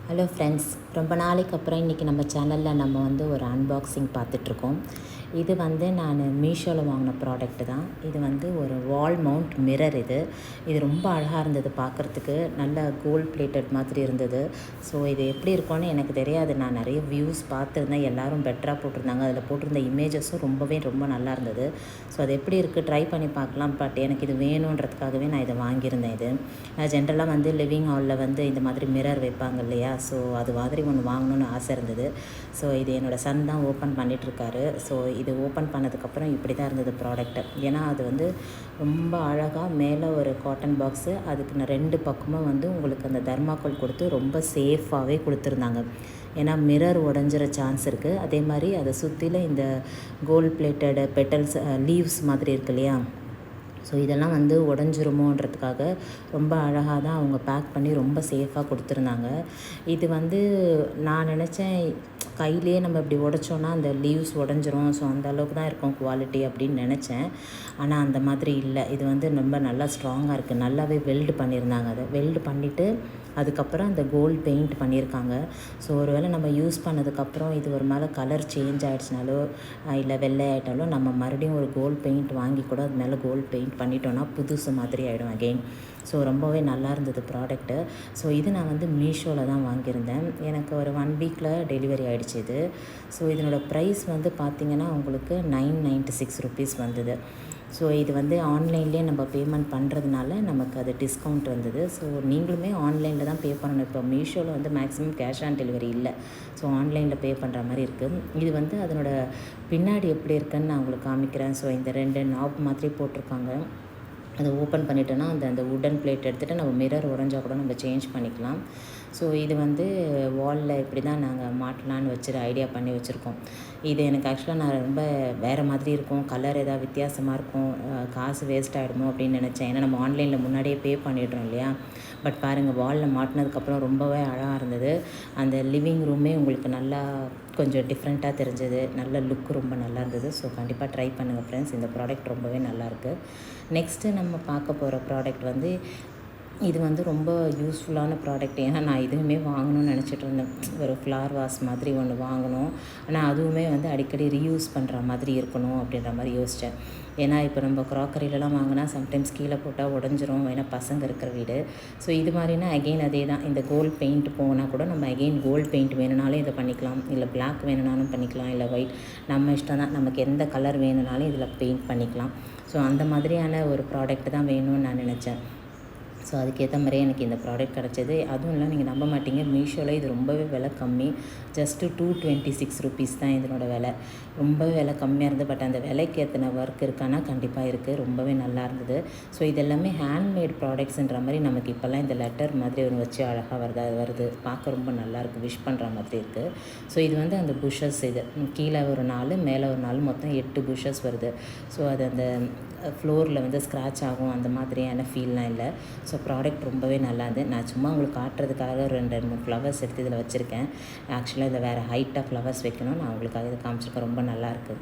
Hello friends, ரொம்ப நாளைக்கு அப்புறம் இன்றைக்கி நம்ம சேனலில் நம்ம வந்து ஒரு அன்பாக்சிங் பார்த்துட்ருக்கோம். இது வந்து நான் மீஷோவில் வாங்கின ப்ராடக்ட்டு தான். இது வந்து ஒரு வால் மவுண்ட் மிரர். இது ரொம்ப அழகாக இருந்தது பார்க்குறதுக்கு. நல்ல கோல்ட் பிளேட்டட் மாதிரி இருந்தது. ஸோ இது எப்படி இருக்கும்னு எனக்கு தெரியாது. நான் நிறைய வியூஸ் பார்த்துருந்தேன், எல்லோரும் பெட்டராக போட்டிருந்தாங்க. அதில் போட்டிருந்த இமேஜஸும் ரொம்ப நல்லா இருந்தது. ஸோ அது எப்படி இருக்குது ட்ரை பண்ணி பார்க்கலாம். பட் எனக்கு இது வேணுன்றதுக்காகவே நான் இதை வாங்கியிருந்தேன். நான் ஜென்ரலாக வந்து லிவிங் ஹாலில் வந்து இந்த மாதிரி மிரர் வைப்பாங்க இல்லையா, ஸோ அது மாதிரி ஒன்று வாங்கணுன்னு ஆசை இருந்தது. ஸோ இது என்னோடய சன் தான் ஓப்பன் பண்ணிகிட்ருக்காரு. ஸோ இது ஓப்பன் பண்ணதுக்கப்புறம் இப்படி தான் இருந்தது ப்ராடக்ட்டு. ஏன்னா அது வந்து ரொம்ப அழகாக மேலே ஒரு காட்டன் பாக்ஸு, அதுக்கு நான் 2 பக்கமும் வந்து உங்களுக்கு அந்த தர்மாக்கோல் கொடுத்து ரொம்ப சேஃபாகவே கொடுத்துருந்தாங்க. ஏன்னா மிரர் உடஞ்சிற சான்ஸ் இருக்குது. அதே மாதிரி அதை சுற்றிலும் இந்த கோல்ட் பிளேட்டட் பெட்டல்ஸ் லீவ்ஸ் மாதிரி இருக்கு இல்லையா, ஸோ இதெல்லாம் வந்து உடஞ்சிருமோன்றதுக்காக ரொம்ப அழகாக தான் அவங்க பேக் பண்ணி ரொம்ப சேஃபாக கொடுத்துருந்தாங்க. இது வந்து நான் நினச்சேன் கையிலேயே நம்ம இப்படி உடைச்சோன்னா அந்த லீவ்ஸ் உடஞ்சிரும், ஸோ அந்த அளவுக்கு தான் இருக்கும் குவாலிட்டி அப்படின்னு நினச்சேன். ஆனால் அந்த மாதிரி இல்லை. இது வந்து ரொம்ப நல்லா ஸ்ட்ராங்காக இருக்குது. நல்லாவே வெல்டு பண்ணியிருந்தாங்க. அதை வெல்டு பண்ணிவிட்டு அதுக்கப்புறம் அந்த கோல்டு பெயிண்ட் பண்ணியிருக்காங்க. ஸோ ஒரு வேளை நம்ம யூஸ் பண்ணதுக்கப்புறம் இது ஒரு மேலே கலர் சேஞ்ச் ஆகிடுச்சினாலோ இல்லை வெள்ளை ஆகிட்டாலோ நம்ம மறுபடியும் ஒரு கோல்டு பெயிண்ட் வாங்கி கூட அது மேலே கோல்டு பெயிண்ட் பண்ணிட்டோன்னா புதுசு மாதிரி ஆகிடும் அகெயின். ஸோ ரொம்பவே நல்லா இருந்தது ப்ராடக்ட்டு. ஸோ இது நான் வந்து மீஷோவில் தான் வாங்கியிருந்தேன். எனக்கு ஒரு 1 வீக்கில் டெலிவரி ஆகிடுச்சு இது. ஸோ இதனோட ப்ரைஸ் வந்து பார்த்திங்கன்னா உங்களுக்கு 996 ருபீஸ் வந்தது. ஸோ இது வந்து ஆன்லைன்லேயே நம்ம பேமெண்ட் பண்ணுறதுனால நமக்கு அது டிஸ்கவுண்ட் வந்தது. ஸோ நீங்களுமே ஆன்லைனில் தான் பே பண்ணணும். இப்போ மீஷோவில் வந்து மேக்ஸிமம் கேஷ் ஆன் டெலிவரி இல்லை. ஸோ ஆன்லைனில் பே பண்ணுற மாதிரி இருக்குது. இது வந்து அதனோட பின்னாடி எப்படி இருக்குன்னு நான் உங்களுக்கு காமிக்கிறேன். ஸோ இந்த 2 நாப் மாதிரி போட்டிருக்காங்க. அதை ஓப்பன் பண்ணிட்டோன்னா அந்த வுடன் பிளேட் எடுத்துகிட்டு நம்ம மிரர் உடஞ்சா கூட நம்ம சேஞ்ச் பண்ணிக்கலாம். ஸோ இது வந்து வாலில் இப்படி தான் நாங்கள் மாட்டலான்னு ஐடியா பண்ணி வச்சுருக்கோம். இது எனக்கு ஆக்சுவலாக நான் ரொம்ப வேறு மாதிரி இருக்கும், கலர் ஏதாவது வித்தியாசமாக இருக்கும், காசு வேஸ்ட் ஆகிடுமோ அப்படின்னு நினச்சேன். ஏன்னா நம்ம ஆன்லைனில் முன்னாடியே பே பண்ணிடுறோம் இல்லையா. பட் பாருங்கள், வாலில் மாட்டினதுக்கப்புறம் ரொம்பவே அழகாக இருந்தது. அந்த லிவிங் ரூமே உங்களுக்கு நல்லா கொஞ்சம் டிஃப்ரெண்ட்டாக தெரிஞ்சது. நல்ல லுக்கு ரொம்ப நல்லா இருந்தது. ஸோ கண்டிப்பாக ட்ரை பண்ணுங்கள் ஃப்ரெண்ட்ஸ். இந்த ப்ராடக்ட் ரொம்பவே நல்லாயிருக்கு. நெக்ஸ்ட்டு நம்ம பார்க்க போகிற ப்ராடக்ட் வந்து இது வந்து ரொம்ப யூஸ்ஃபுல்லான ப்ராடக்ட். ஏன்னா நான் இதுவுமே வாங்கணும்னு நினச்சிட்டு இருந்தேன். ஒரு ஃப்ளார் வாஸ் மாதிரி ஒன்று வாங்கணும். ஆனால் அதுவுமே வந்து அடிக்கடி ரீயூஸ் பண்ணுற மாதிரி இருக்கணும் அப்படின்ற மாதிரி யோசித்தேன். ஏன்னா இப்போ நம்ம க்ராக்கரிலலாம் வாங்கினா சம்டைம்ஸ் கீழே போட்டால் உடஞ்சிரும், ஏன்னா பசங்க இருக்கிற வீடு. ஸோ இது மாதிரினா அகெயின் அதே தான். இந்த கோல்ட் பெயிண்ட் போனால் கூட நம்ம அகெயின் கோல்ட் பெயிண்ட் வேணுனாலும் இதை பண்ணிக்கலாம், இல்லை பிளாக் வேணுனாலும் பண்ணிக்கலாம், இல்லை ஒயிட் நம்ம இஷ்டம் தான். நமக்கு எந்த கலர் வேணுனாலும் இதில் பெயிண்ட் பண்ணிக்கலாம். ஸோ அந்த மாதிரியான ஒரு ப்ராடக்ட் தான் வேணும்னு நான் நினச்சேன். ஸோ அதுக்கேற்ற மாதிரியே எனக்கு இந்த ப்ராடக்ட் கிடச்சிது. அதுவும் இல்லை, நீங்கள் நம்ப மாட்டீங்க, மீஷோவில் இது ரொம்பவே விலை கம்மி. ஜஸ்ட்டு 226 ருபீஸ் தான் இதனோட விலை. ரொம்பவே விலை கம்மியாக இருந்தது. பட் அந்த விலைக்கு ஏற்றின ஒர்க் இருக்கான்னா கண்டிப்பாக இருக்குது. ரொம்பவே நல்லா இருந்தது. ஸோ இது எல்லாமே ஹேண்ட்மேட் ப்ராடக்ட்ஸுன்ற மாதிரி நமக்கு இப்போல்லாம் இந்த லெட்டர் மாதிரி ஒன்று வச்சு அழகாக வருது. பார்க்க ரொம்ப நல்லாயிருக்கு, விஷ் பண்ணுற மாதிரி இருக்குது. ஸோ இது வந்து அந்த புஷஸ், இது கீழே ஒரு 4 மேலே ஒரு 4 மொத்தம் 8 புஷஸ் வருது. ஸோ அது அந்த ஃப்ளோரில் வந்து ஸ்க்ராட்ச் ஆகும் அந்த மாதிரியான ஃபீல்லாம் இல்லை. ஸோ ப்ராடக்ட் ரொம்பவே நல்லா இருந்தது. நான் சும்மா உங்களுக்கு காட்டுறதுக்காக 2 3 ஃப்ளவர்ஸ் எடுத்து இதில் வச்சுருக்கேன். ஆக்சுவலாக இதில் வேறு ஹைட்டாக ஃப்ளவர்ஸ் வைக்கணும். நான் உங்களுக்காக இதை காமிச்சிருக்கேன். ரொம்ப நல்லாயிருக்கு.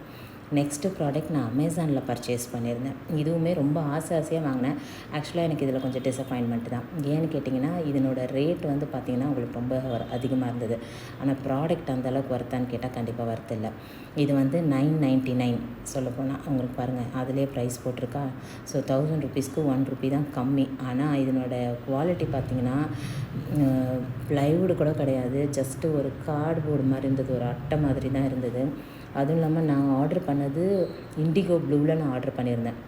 நெக்ஸ்ட்டு ப்ராடக்ட் நான் அமேசானில் பர்ச்சேஸ் பண்ணியிருந்தேன். இதுவுமே ரொம்ப ஆசையாக வாங்கினேன். ஆக்சுவலாக எனக்கு இதில் கொஞ்சம் டிசப்பாயின்மெண்ட் தான். ஏன்னு கேட்டிங்கன்னா இதனோட ரேட் வந்து பார்த்திங்கன்னா உங்களுக்கு ரொம்ப அதிகமாக இருந்தது. ஆனால் ப்ராடக்ட் அந்தளவுக்கு வர்த்தான்னு கேட்டால் கண்டிப்பாக வர்த்து இல்லை. இது வந்து 999 சொல்லப்போனால் உங்களுக்கு பாருங்கள், அதிலே ப்ரைஸ் போட்டிருக்கா. ஸோ 1000 ருபீஸ்க்கு 1 ருபி தான் கம்மி. ஆனால் இதனோட குவாலிட்டி பார்த்திங்கன்னா ப்ளைவுட் கூட கிடையாது. ஜஸ்ட்டு ஒரு கார்ட்போர்டு மாதிரி இருந்தது, ஒரு அட்டை மாதிரி தான் இருந்தது. அதுவும் இல்லாமல் நான் ஆர்டர் பண்ணது இண்டிகோ ப்ளூவில் நான் ஆர்டர் பண்ணியிருந்தேன்.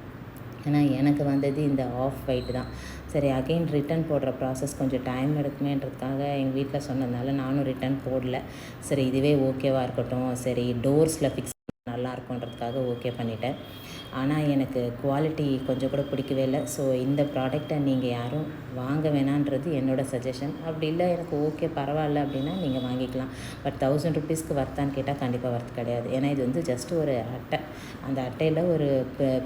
ஏன்னா எனக்கு வந்தது இந்த ஆஃப் ஒயிட் தான். சரி, அகெயின் ரிட்டன் போடுற ப்ராசஸ் கொஞ்சம் டைம் எடுக்குமேன்றதுக்காக எங்கள் வீட்டில் சொன்னதுனால நானும் ரிட்டன் போடல. சரி, இதுவே ஓகேவாக இருக்கட்டும், சரி டோர்ஸில் ஃபிக்ஸ் நல்லா இருக்குன்றதுக்காக ஓகே பண்ணிட்டேன். ஆனால் எனக்கு குவாலிட்டி கொஞ்சம் கூட பிடிக்கவே இல்லை. ஸோ இந்த ப்ராடக்டை நீங்கள் யாரும் வாங்க வேணான்றது என்னோடய சஜஷன். அப்படி இல்லை எனக்கு ஓகே பரவாயில்ல அப்படின்னா நீங்கள் வாங்கிக்கலாம். பட் 1000 ருபீஸ்க்கு வர்த்தான்னு கேட்டால் கண்டிப்பாக வர்த்து கிடையாது. ஏன்னா இது வந்து ஜஸ்ட்டு ஒரு அட்டை. அந்த அட்டையில் ஒரு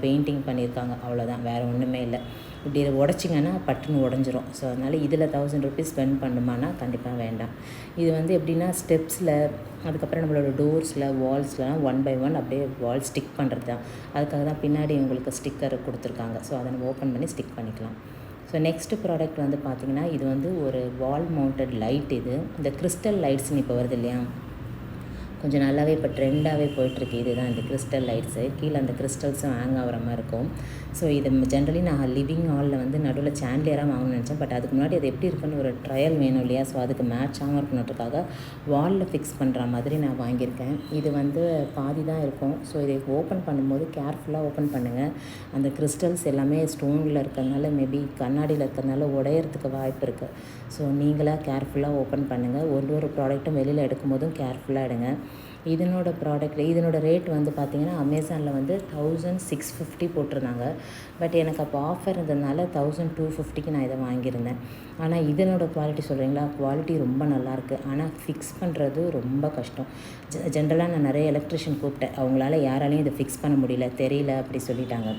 பெயிண்டிங் பண்ணியிருக்காங்க, அவ்வளோதான், வேறு ஒன்றுமே இல்லை. இப்படி இதை உடச்சிங்கன்னா பட்டுன்னு உடஞ்சிரும். ஸோ அதனால் இதில் 1000 ருபீஸ் ஸ்பெண்ட் பண்ணுமானா கண்டிப்பாக வேண்டாம். இது வந்து எப்படின்னா ஸ்டெப்ஸில், அதுக்கப்புறம் நம்மளோட டோர்ஸில், வால்ஸ்லாம் 1 பை 1 அப்படியே வால் ஸ்டிக் பண்ணுறது தான். அதுக்காக தான் பின்னாடி உங்களுக்கு ஸ்டிக்கர் கொடுத்துருக்காங்க. ஸோ அதை நம்ம ஓப்பன் பண்ணி ஸ்டிக் பண்ணிக்கலாம். ஸோ நெக்ஸ்ட் ப்ராடக்ட் வந்து பார்த்திங்கன்னா இது வந்து ஒரு வால் மவுண்டட் லைட். இது இந்த கிறிஸ்டல் லைட்ஸ்னு இப்போ வருது இல்லையா, கொஞ்சம் நல்லாவே இப்போ ட்ரெண்டாகவே போயிட்டுருக்கு. இதுதான் இந்த கிறிஸ்டல் லைட்ஸு. கீழே அந்த கிறிஸ்டல்ஸும் ஹேங் ஆகிற மாதிரி இருக்கும். ஸோ இது ஜென்ரலி நான் லிவிங் ஹாலில் வந்து நடுவில் சாண்டிலியராக வாங்கணும்னு நினச்சேன். பட் அதுக்கு முன்னாடி அது எப்படி இருக்குன்னு ஒரு ட்ரையல் வேணும் இல்லையா, ஸோ அதுக்கு மேட்சாகவும் இருக்கணுன்றதுக்காக வாலில் ஃபிக்ஸ் பண்ணுற மாதிரி நான் வாங்கியிருக்கேன். இது வந்து பாதி தான் இருக்கும். ஸோ இதை ஓப்பன் பண்ணும்போது கேர்ஃபுல்லாக ஓப்பன் பண்ணுங்கள். அந்த கிறிஸ்டல்ஸ் எல்லாமே ஸ்டோனில் இருக்கிறதுனால மேபி கண்ணாடியில் இருக்கிறதுனால உடையிறதுக்கு வாய்ப்பு இருக்குது. ஸோ நீங்களாக கேர்ஃபுல்லாக ஓப்பன் பண்ணுங்கள். ஒரு ப்ராடக்ட்டும் வெளியில் எடுக்கும் போதும் கேர்ஃபுல்லாக எடுங்க. இதனோட ரேட் வந்து பார்த்திங்கன்னா அமேசானில் வந்து 1650 போட்டிருந்தாங்க. பட் எனக்கு அப்போ ஆஃபர் இருந்ததுனால 1250க்கு நான் இதை வாங்கியிருந்தேன். ஆனால் இதனோட குவாலிட்டி சொல்கிறீங்களா, குவாலிட்டி ரொம்ப நல்லாயிருக்கு. ஆனால் ஃபிக்ஸ் பண்ணுறது ரொம்ப கஷ்டம். ஜென்ரலாக நான் நிறைய எலக்ட்ரிஷியன் கூப்பிட்டேன். அவங்களால யாராலையும் இதை ஃபிக்ஸ் பண்ண முடியல, தெரியல அப்படி சொல்லிட்டாங்க.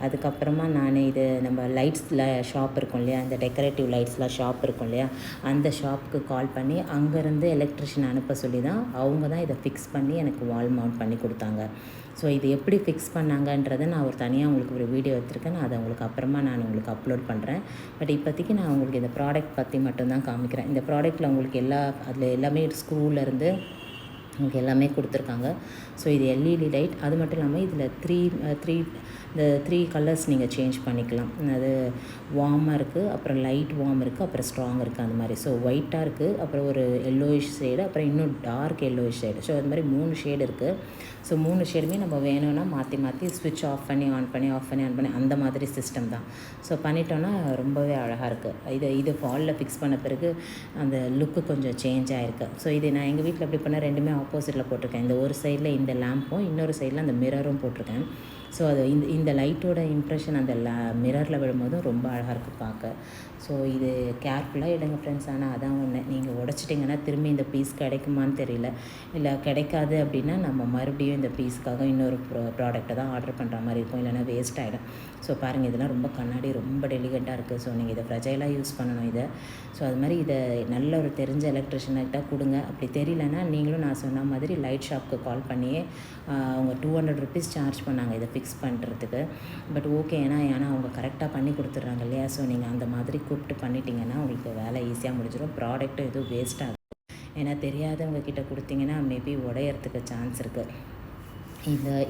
அதுக்கப்புறமா நான் இது நம்ம லைட்ஸில் ஷாப் இருக்கும் இல்லையா, இந்த டெக்கரேட்டிவ் லைட்ஸ்லாம் ஷாப் இருக்கும் இல்லையா, அந்த ஷாப்புக்கு கால் பண்ணி அங்கேருந்து எலக்ட்ரிஷியன் அனுப்ப சொல்லி தான் அவங்க தான் இதை ஃபிக்ஸ் பண்ணி எனக்கு வால் மவுண்ட் பண்ணி கொடுத்தாங்க. ஸோ இது எப்படி ஃபிக்ஸ் பண்ணாங்கன்றதை நான் ஒரு தனியாக உங்களுக்கு ஒரு வீடியோ எடுத்துருக்கேன். நான் அதை உங்களுக்கு அப்புறமா நான் உங்களுக்கு அப்லோட் பண்ணுறேன். பட் இப்போதைக்கு நான் உங்களுக்கு இந்த ப்ராடக்ட் பற்றி மட்டும்தான் காமிக்கிறேன். இந்த ப்ராடக்ட்டில் உங்களுக்கு அதில் எல்லாமே ஸ்க்ரூலேருந்து உங்களுக்கு எல்லாமே கொடுத்துருக்காங்க. ஸோ இது எல்இடி லைட். அது மட்டும் இல்லாமல் இதில் இந்த 3 கலர்ஸ் நீங்கள் சேஞ்ச் பண்ணிக்கலாம். அது வார்மாக இருக்குது, அப்புறம் லைட் வார்ம் இருக்குது, அப்புறம் ஸ்ட்ராங் இருக்குது. அந்த மாதிரி ஸோ ஒயிட்டாக இருக்குது, அப்புறம் ஒரு எல்லோயிஷ் ஷேடு, அப்புறம் இன்னும் டார்க் எல்லோயிஷ் ஷேடு. ஸோ அது மாதிரி 3 ஷேடு இருக்குது. ஸோ 3 ஷேடுமே நம்ம வேணும்னா மாற்றி ஸ்விட்ச் ஆஃப் பண்ணி ஆன் பண்ணி அந்த மாதிரி சிஸ்டம் தான். ஸோ பண்ணிட்டோன்னா ரொம்பவே அழகாக இருக்குது. இது ஃபாலில் ஃபிக்ஸ் பண்ண பிறகு அந்த லுக்கு கொஞ்சம் சேஞ்ச் ஆகிருக்கு. ஸோ இது நான் எங்கள் வீட்டில் எப்படி பண்ணால் ரெண்டுமே ஆப்போசிட்டில் போட்டிருக்கேன். இந்த ஒரு சைடில் இந்த லேம்பும் இன்னொரு சைடில் அந்த மிரரும் போட்டிருக்கேன். ஸோ அது இந்த லைட்டோட இம்ப்ரெஷன் அந்த மிரரில் விழும்போதும் ரொம்ப அழகாக இருக்குது பார்க்க. ஸோ இது கேர்ஃபுல்லாக எடுங்க ஃப்ரெண்ட்ஸ். ஆனால் அதான் ஒன்று, நீங்கள் உடச்சிட்டிங்கன்னா திரும்பி இந்த பீஸ் கிடைக்குமான்னு தெரியல. இல்லை கிடைக்காது அப்படின்னா நம்ம மறுபடியும் இந்த பீஸுக்காக இன்னொரு ப்ராடக்ட்டை தான் ஆர்டர் பண்ணுற மாதிரி இருக்கும், இல்லைனா வேஸ்ட் ஆகிடும். ஸோ பாருங்கள், இதெல்லாம் ரொம்ப கண்ணாடி ரொம்ப டெலிகேட்டாக இருக்குது. ஸோ நீங்கள் இதை ஃப்ரெஜைலாக யூஸ் பண்ணணும் இதை. ஸோ அது மாதிரி இதை நல்ல ஒரு தெரிஞ்ச எலக்ட்ரிஷியன்கிட்ட கொடுங்க. அப்படி தெரியலனா நீங்களும் நான் சொன்ன மாதிரி லைட் ஷாப்புக்கு கால் பண்ணியே அவங்க 200 rupees சார்ஜ் பண்ணாங்க இதை ஃபிக்ஸ் பண்ணுறதுக்கு. பட் ஓகே, ஏன்னா அவங்க கரெக்டாக பண்ணி கொடுத்துட்றாங்க இல்லையா. ஸோ நீங்கள் அந்த மாதிரி கூப்பிட்டு பண்ணிட்டீங்கன்னா உங்களுக்கு வேலை ஈஸியாக முடிஞ்சிடும். ப்ராடக்ட்டும் எதுவும் வேஸ்ட் ஆகும். ஏன்னா தெரியாதவங்க கிட்ட கொடுத்தீங்கன்னா மேபி உடையறதுக்கு சான்ஸ் இருக்குது.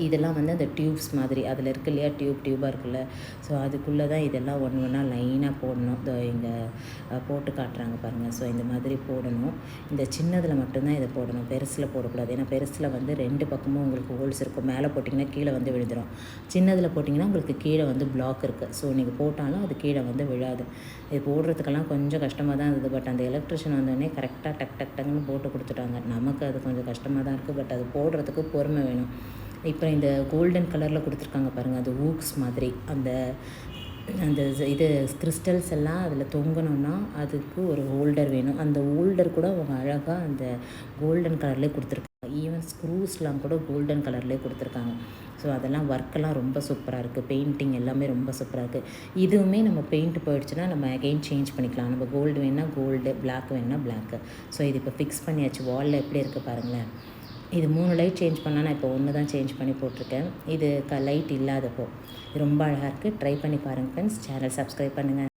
இதெல்லாம் வந்து அந்த டியூப்ஸ் மாதிரி அதில் இருக்கு இல்லையா, டியூபாக இருக்குல்ல. ஸோ அதுக்குள்ளே தான் இதெல்லாம் ஒன்றா லைனாக போடணும். இங்கே போட்டு காட்டுறாங்க பாருங்கள். ஸோ இந்த மாதிரி போடணும். இந்த சின்னதில் மட்டும்தான் இதை போடணும், பெருசில் போடக்கூடாது. ஏன்னா பெருசில் வந்து 2 பக்கமும் உங்களுக்கு ஹோல்ஸ் இருக்கும். மேலே போட்டிங்கன்னா கீழே வந்து விழுந்துடும். சின்னதில் போட்டிங்கன்னா உங்களுக்கு கீழே வந்து பிளாக் இருக்குது. ஸோ நீங்கள் போட்டாலும் அது கீழே வந்து விழாது. இது போடுறதுக்கெல்லாம் கொஞ்சம் கஷ்டமாக தான் இருந்தது. பட் அந்த எலக்ட்ரிஷியன் வந்தோடனே கரெக்டாக டக்குன்னு போட்டு கொடுத்துட்டாங்க. நமக்கு அது கொஞ்சம் கஷ்டமாக தான் இருக்குது. பட் அது போடுறதுக்கு பொறுமை வேணும். இப்போ இந்த கோல்டன் கலரில் கொடுத்துருக்காங்க பாருங்கள், அது ஊக்ஸ் மாதிரி அந்த இது கிறிஸ்டல்ஸ் எல்லாம் அதில் தொங்கணுன்னா அதுக்கு ஒரு ஹோல்டர் வேணும். அந்த ஹோல்டர் கூட அவங்க அழகாக அந்த கோல்டன் கலர்லேயே கொடுத்துருக்காங்க. ஈவன் ஸ்க்ரூஸ்லாம் கூட கோல்டன் கலர்லேயே கொடுத்துருக்காங்க. ஸோ அதெல்லாம் ஒர்க்கெல்லாம் ரொம்ப சூப்பராக இருக்குது. பெயிண்டிங் எல்லாமே ரொம்ப சூப்பராக இருக்குது. இதுவுமே நம்ம பெயிண்ட் போயிடுச்சுன்னா நம்ம அகெயின் சேஞ்ச் பண்ணிக்கலாம். நம்ம கோல்டு வேணால் கோல்டு, பிளாக் வேணால் பிளாக்கு. ஸோ இது இப்போ ஃபிக்ஸ் பண்ணியாச்சு. வாலில் எப்படி இருக்குது பாருங்களேன். இது 3 லைட் சேஞ்ச் பண்ணால் நான் இப்போ 1 தான் சேஞ்ச் பண்ணி போட்டிருக்கேன். இது லைட் இல்லாதப்போ ரொம்ப அழகாக இருக்குது. ட்ரை பண்ணி பாருங்கள் ஃப்ரெண்ட்ஸ். சேனல் சப்ஸ்கிரைப் பண்ணுங்கள்.